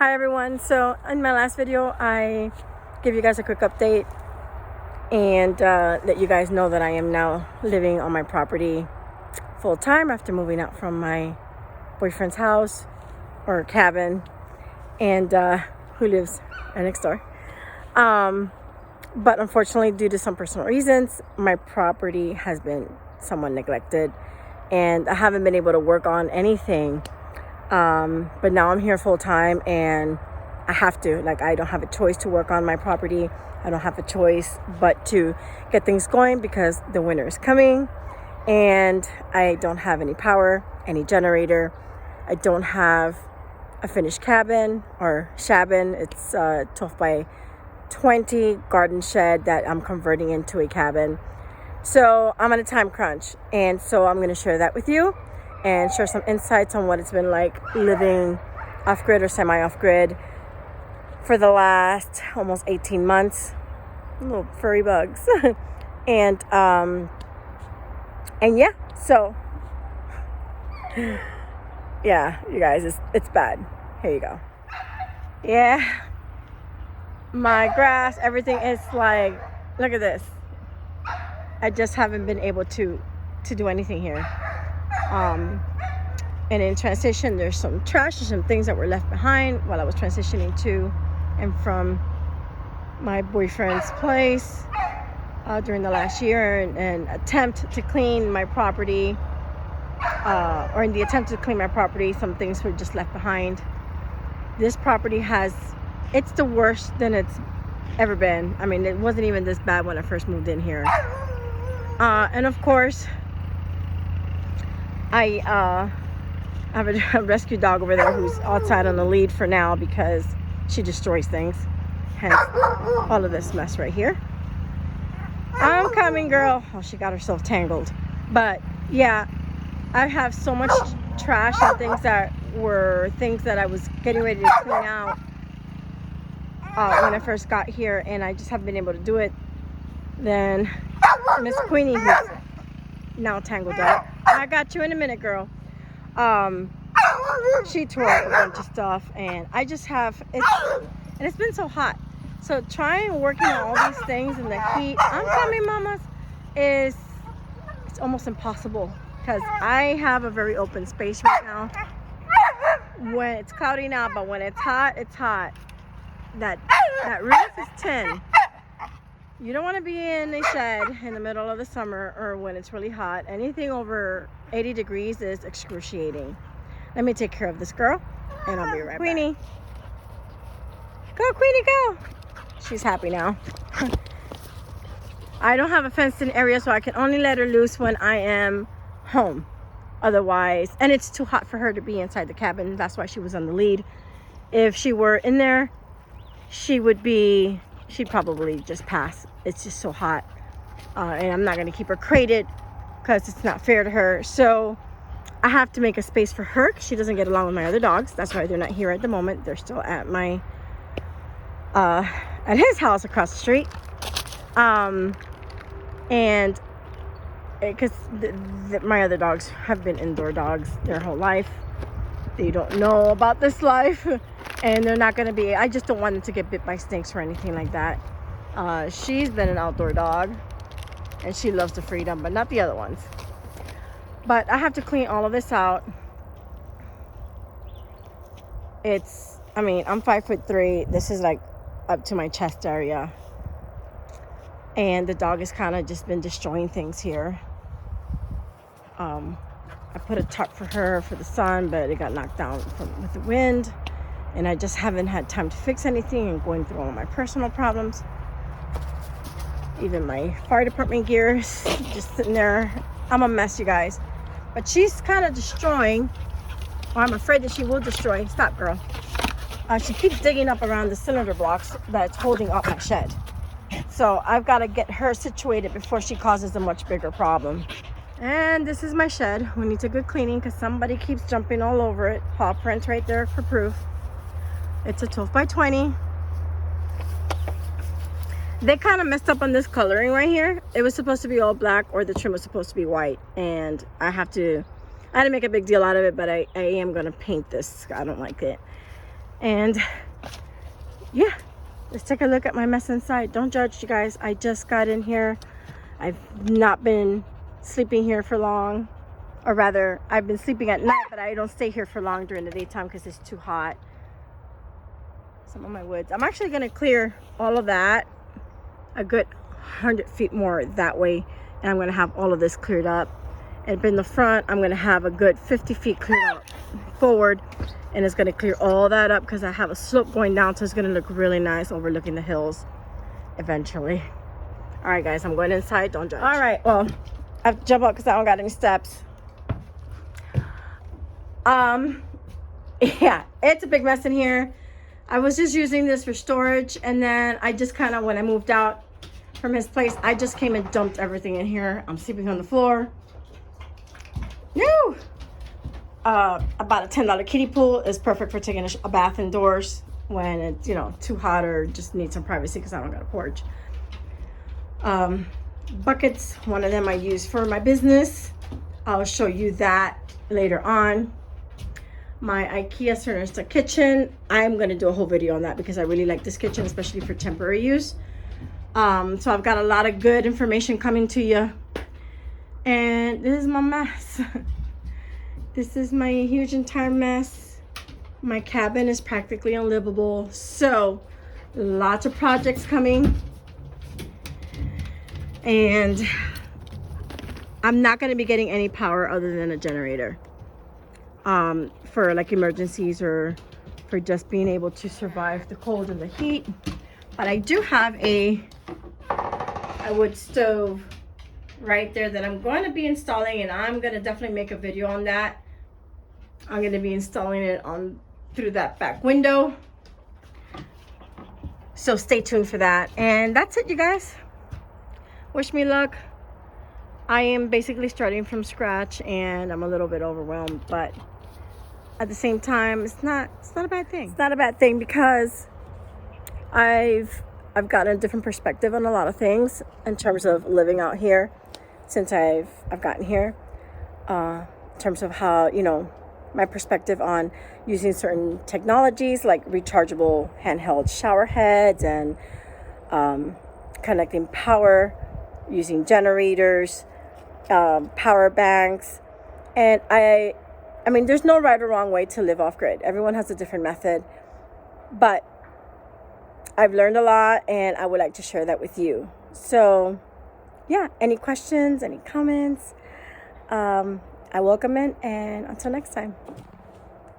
Hi everyone. So in my last video I give you guys a quick update and let you guys know that I am now living on my property full time after moving out from my boyfriend's house or cabin, and who lives right next door. But unfortunately, due to some personal reasons, my property has been somewhat neglected and I haven't been able to work on anything. But now I'm here full time and I have to, I don't have a choice to work on my property. I don't have a choice but to get things going because the winter is coming and I don't have any power, any generator. I don't have a finished cabin or shabin. It's a 12 by 20 garden shed that I'm converting into a cabin. So I'm on a time crunch, and so I'm going to share that with you and share some insights on what it's been like living off-grid or semi-off-grid for the last almost 18 months. Little furry bugs. and yeah, so yeah, you guys, it's bad. Here you go. Yeah, my grass, everything is look at this. I just haven't been able to do anything here. And in transition, there's some trash, there's some things that were left behind while I was transitioning to and from my boyfriend's place during the last year, and attempt to clean my property, or in the attempt to clean my property, some things were just left behind. This property it's the worst than it's ever been. I mean, it wasn't even this bad when I first moved in here. And of course, I have a rescue dog over there who's outside on the lead for now because she destroys things. Hence all of this mess right here. I'm coming, girl. Oh, she got herself tangled. But yeah, I have so much trash and things that I was getting ready to clean out when I first got here, and I just haven't been able to do it. Then Miss Queenie, who's now tangled up, I got you in a minute, girl. She tore up a bunch of stuff, and I just have it's been so hot. So trying working on all these things in the heat, I'm coming, mamas, it's almost impossible because I have a very open space right now. When it's cloudy now, but when it's hot, it's hot. That roof is tin. You don't want to be in a shed in the middle of the summer or when it's really hot. Anything over 80 degrees is excruciating. Let me take care of this girl and I'll be right back. Queenie. Go, Queenie, go. She's happy now. I don't have a fenced in area, so I can only let her loose when I am home. Otherwise, and it's too hot for her to be inside the cabin. That's why she was on the lead. If she were in there, she'd probably just pass. It's just so hot. And I'm not going to keep her crated because it's not fair to her. So I have to make a space for her because she doesn't get along with my other dogs. That's why they're not here at the moment. They're still at at his house across the street. And because my other dogs have been indoor dogs their whole life. They don't know about this life. And they're not going to be, I just don't want them to get bit by snakes or anything like that. She's been an outdoor dog and she loves the freedom, but not the other ones. But I have to clean all of this out. I'm 5'3". This is up to my chest area. And the dog has kind of just been destroying things here. I put a tarp for her for the sun, but it got knocked down with the wind. And I just haven't had time to fix anything and going through all of my personal problems. Even my fire department gear is just sitting there. I'm a mess, you guys. But she's kind of destroying, or I'm afraid that she will destroy. Stop, girl. She keeps digging up around the cylinder blocks that's holding up my shed. So I've got to get her situated before she causes a much bigger problem. And this is my shed. We need a good cleaning because somebody keeps jumping all over it. Paw prints right there for proof. It's a 12 by 20. They kind of messed up on this coloring right here. It was supposed to be all black, or the trim was supposed to be white. And I had to make a big deal out of it, but I am going to paint this. I don't like it. And yeah, let's take a look at my mess inside. Don't judge, you guys. I just got in here. I've not been sleeping here for long, or rather I've been sleeping at night, but I don't stay here for long during the daytime because it's too hot. Some of my woods, I'm actually going to clear all of that a good 100 feet more that way, and I'm going to have all of this cleared up. And in the front, I'm going to have a good 50 feet cleared up forward, and it's going to clear all that up because I have a slope going down, so it's going to look really nice overlooking the hills eventually. All right, guys, I'm going inside. Don't judge. All right, well, I have to jump up because I don't got any steps. Yeah, it's a big mess in here. I was just using this for storage, and then I just kind of, when I moved out from his place, I just came and dumped everything in here. I'm sleeping on the floor. No! About a $10 kiddie pool is perfect for taking a bath indoors when it's, you know, too hot or just need some privacy because I don't got a porch. Buckets, one of them I use for my business. I'll show you that later on. My IKEA Sernesta kitchen, I'm going to do a whole video on that because I really like this kitchen, especially for temporary use. So I've got a lot of good information coming to you. And this is my mess. This is my huge entire mess. My cabin is practically unlivable. So lots of projects coming. And I'm not going to be getting any power other than a generator. For like emergencies or for just being able to survive the cold and the heat. But I do have a wood stove right there that I'm going to be installing, and I'm going to definitely make a video on that. I'm going to be installing it on through that back window. So stay tuned for that. And that's it, you guys. Wish me luck. I am basically starting from scratch and I'm a little bit overwhelmed, but at the same time, it's not a bad thing. It's not a bad thing because I've gotten a different perspective on a lot of things in terms of living out here since I've gotten here. In terms of how, you know, my perspective on using certain technologies like rechargeable handheld shower heads and connecting power, using generators, power banks. And I mean, there's no right or wrong way to live off grid. Everyone has a different method, but I've learned a lot and I would like to share that with you. So yeah, any questions, any comments, I welcome it, and until next time.